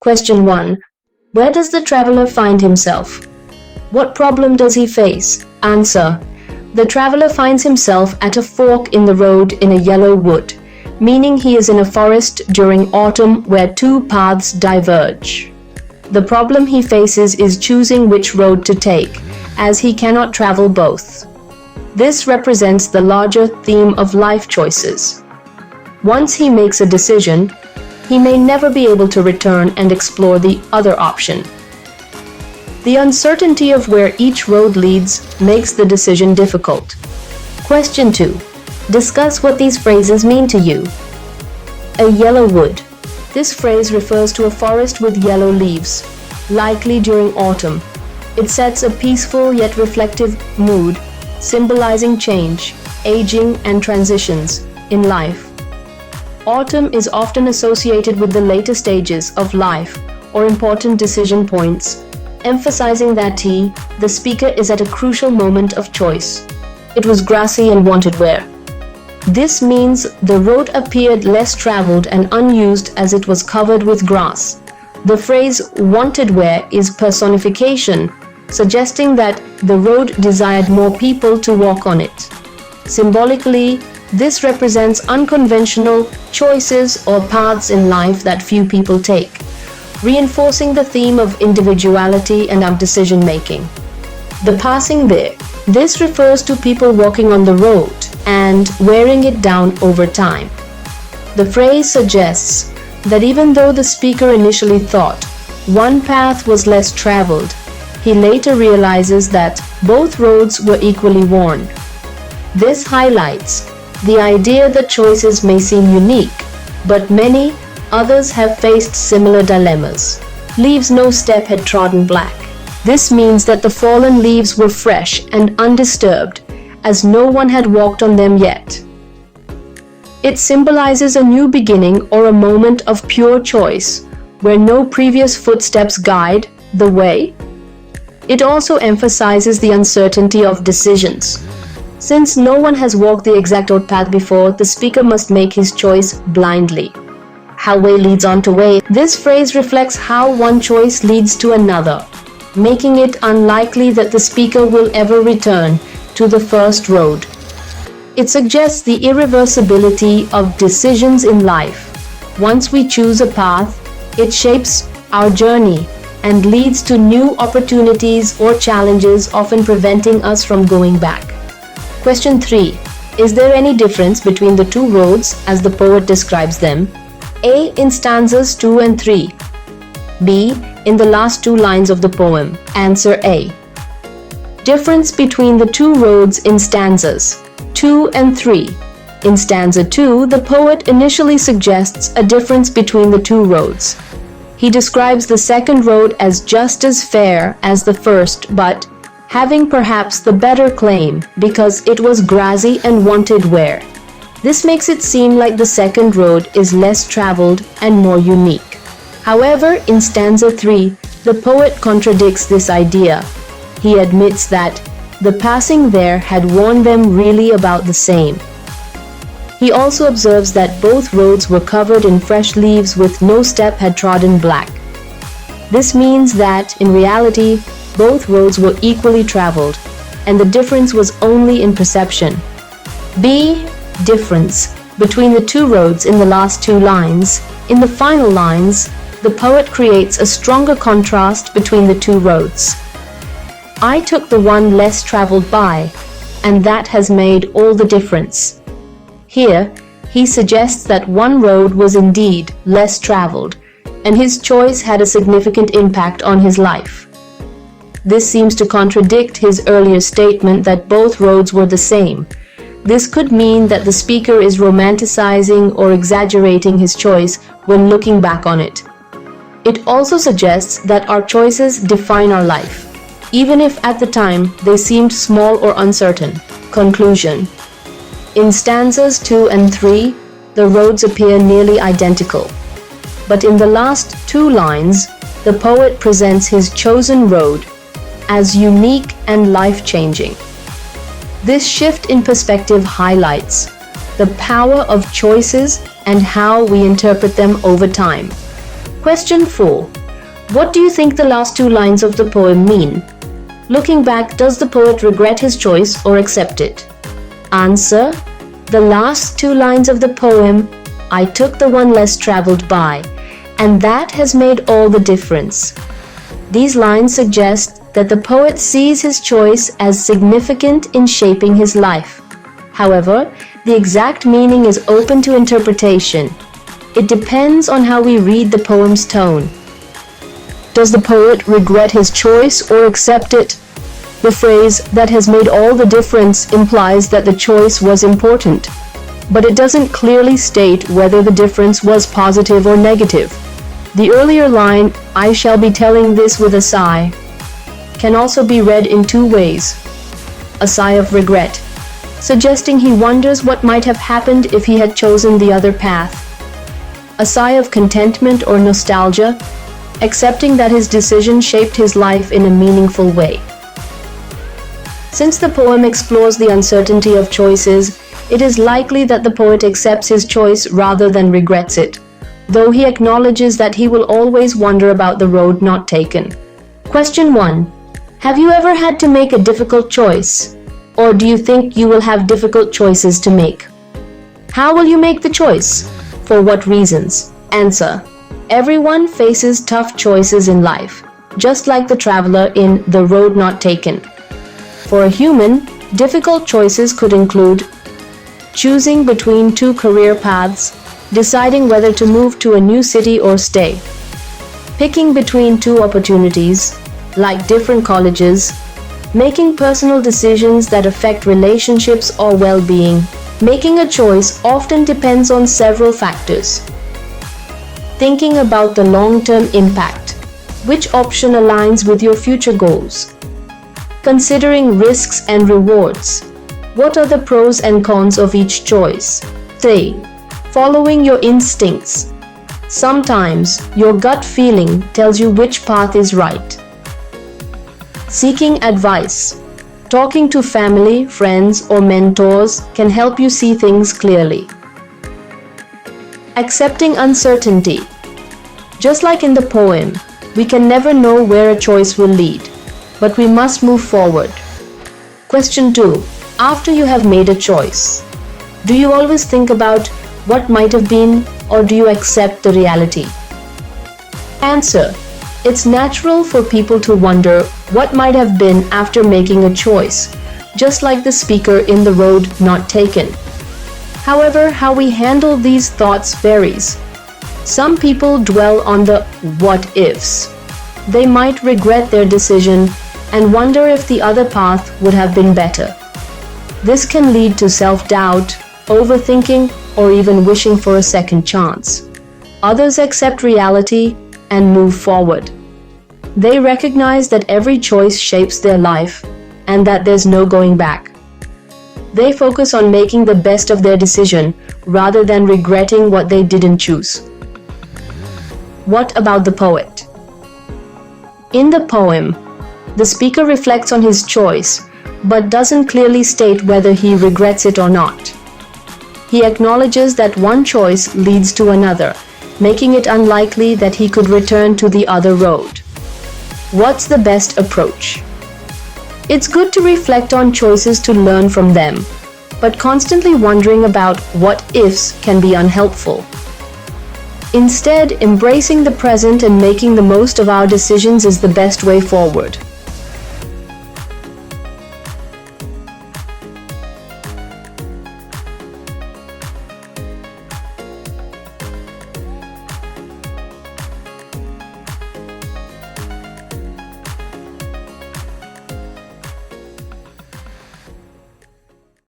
Question 1. Where does the traveler find himself? What problem does he face? Answer. The traveler finds himself at a fork in the road in a yellow wood, meaning he is in a forest during autumn where two paths diverge. The problem he faces is choosing which road to take, as he cannot travel both. This represents the larger theme of life choices. Once he makes a decision, he may never be able to return and explore the other option. The uncertainty of where each road leads makes the decision difficult. Question 2. Discuss what these phrases mean to you. A yellow wood. This phrase refers to a forest with yellow leaves, likely during autumn. It sets a peaceful yet reflective mood, symbolizing change, aging, and transitions in life. Autumn is often associated with the later stages of life or important decision points, emphasizing that the speaker is at a crucial moment of choice. It was grassy and wanted wear. This means the road appeared less traveled and unused as it was covered with grass. The phrase wanted wear is personification, suggesting that the road desired more people to walk on it. Symbolically, this represents unconventional choices or paths in life that few people take, reinforcing the theme of individuality and of decision-making. The passing there. This refers to people walking on the road and wearing it down over time. The phrase suggests that even though the speaker initially thought one path was less traveled, he later realizes that both roads were equally worn. This highlights the idea that choices may seem unique, but many others have faced similar dilemmas. Leaves no step had trodden black. This means that the fallen leaves were fresh and undisturbed, as no one had walked on them yet. It symbolizes a new beginning or a moment of pure choice, where no previous footsteps guide the way. It also emphasizes the uncertainty of decisions. Since no one has walked the exact path before, the speaker must make his choice blindly. How way leads on to way. This phrase reflects how one choice leads to another, making it unlikely that the speaker will ever return to the first road. It suggests the irreversibility of decisions in life. Once we choose a path, it shapes our journey and leads to new opportunities or challenges, often preventing us from going back. Question 3. Is there any difference between the two roads as the poet describes them? A. In stanzas 2 and 3. B. In the last two lines of the poem. Answer A. Difference between the two roads in stanzas 2 and 3. In stanza 2, the poet initially suggests a difference between the two roads. He describes the second road as just as fair as the first, but having perhaps the better claim because it was grassy and wanted wear. This makes it seem like the second road is less traveled and more unique. However, in stanza 3, the poet contradicts this idea. He admits that the passing there had warned them really about the same. He also observes that both roads were covered in fresh leaves with no step had trodden black. This means that, in reality, both roads were equally traveled, and the difference was only in perception. B. Difference between the two roads in the last two lines. In the final lines, the poet creates a stronger contrast between the two roads. I took the one less traveled by, and that has made all the difference. Here, he suggests that one road was indeed less traveled, and his choice had a significant impact on his life. This seems to contradict his earlier statement that both roads were the same. This could mean that the speaker is romanticizing or exaggerating his choice when looking back on it. It also suggests that our choices define our life, even if at the time they seemed small or uncertain. Conclusion. In stanzas 2 and 3, the roads appear nearly identical. But in the last two lines, the poet presents his chosen road as unique and life-changing. This shift in perspective highlights the power of choices and how we interpret them over time. Question 4. What do you think the last two lines of the poem mean? Looking back, does the poet regret his choice or accept it? Answer. The last two lines of the poem, I took the one less traveled by, and that has made all the difference. These lines suggest that the poet sees his choice as significant in shaping his life. However, the exact meaning is open to interpretation. It depends on how we read the poem's tone. Does the poet regret his choice or accept it? The phrase, that has made all the difference, implies that the choice was important, but it doesn't clearly state whether the difference was positive or negative. The earlier line, I shall be telling this with a sigh, can also be read in two ways. A sigh of regret, suggesting he wonders what might have happened if he had chosen the other path. A sigh of contentment or nostalgia, accepting that his decision shaped his life in a meaningful way. Since the poem explores the uncertainty of choices, it is likely that the poet accepts his choice rather than regrets it, though he acknowledges that he will always wonder about the road not taken. Question 1. Have you ever had to make a difficult choice? Or do you think you will have difficult choices to make? How will you make the choice? For what reasons? Answer. Everyone faces tough choices in life, just like the traveler in The Road Not Taken. For a human, difficult choices could include choosing between two career paths, deciding whether to move to a new city or stay, picking between two opportunities, like different colleges, making personal decisions that affect relationships or well-being. Making a choice often depends on several factors. Thinking about the long-term impact. Which option aligns with your future goals? Considering risks and rewards. What are the pros and cons of each choice? 3. Following your instincts. Sometimes your gut feeling tells you which path is right. Seeking advice. Talking to family, friends, or mentors can help you see things clearly. Accepting uncertainty. Just like in the poem, we can never know where a choice will lead, but we must move forward. Question 2. After you have made a choice, do you always think about what might have been, or do you accept the reality? Answer. It's natural for people to wonder what might have been after making a choice, just like the speaker in The Road Not Taken. However, how we handle these thoughts varies. Some people dwell on the what-ifs. They might regret their decision and wonder if the other path would have been better. This can lead to self-doubt, overthinking, or even wishing for a second chance. Others accept reality and move forward. They recognize that every choice shapes their life and that there's no going back. They focus on making the best of their decision rather than regretting what they didn't choose. What about the poet? In the poem, the speaker reflects on his choice, but doesn't clearly state whether he regrets it or not. He acknowledges that one choice leads to another, making it unlikely that he could return to the other road. What's the best approach? It's good to reflect on choices to learn from them, but constantly wondering about what-ifs can be unhelpful. Instead, embracing the present and making the most of our decisions is the best way forward.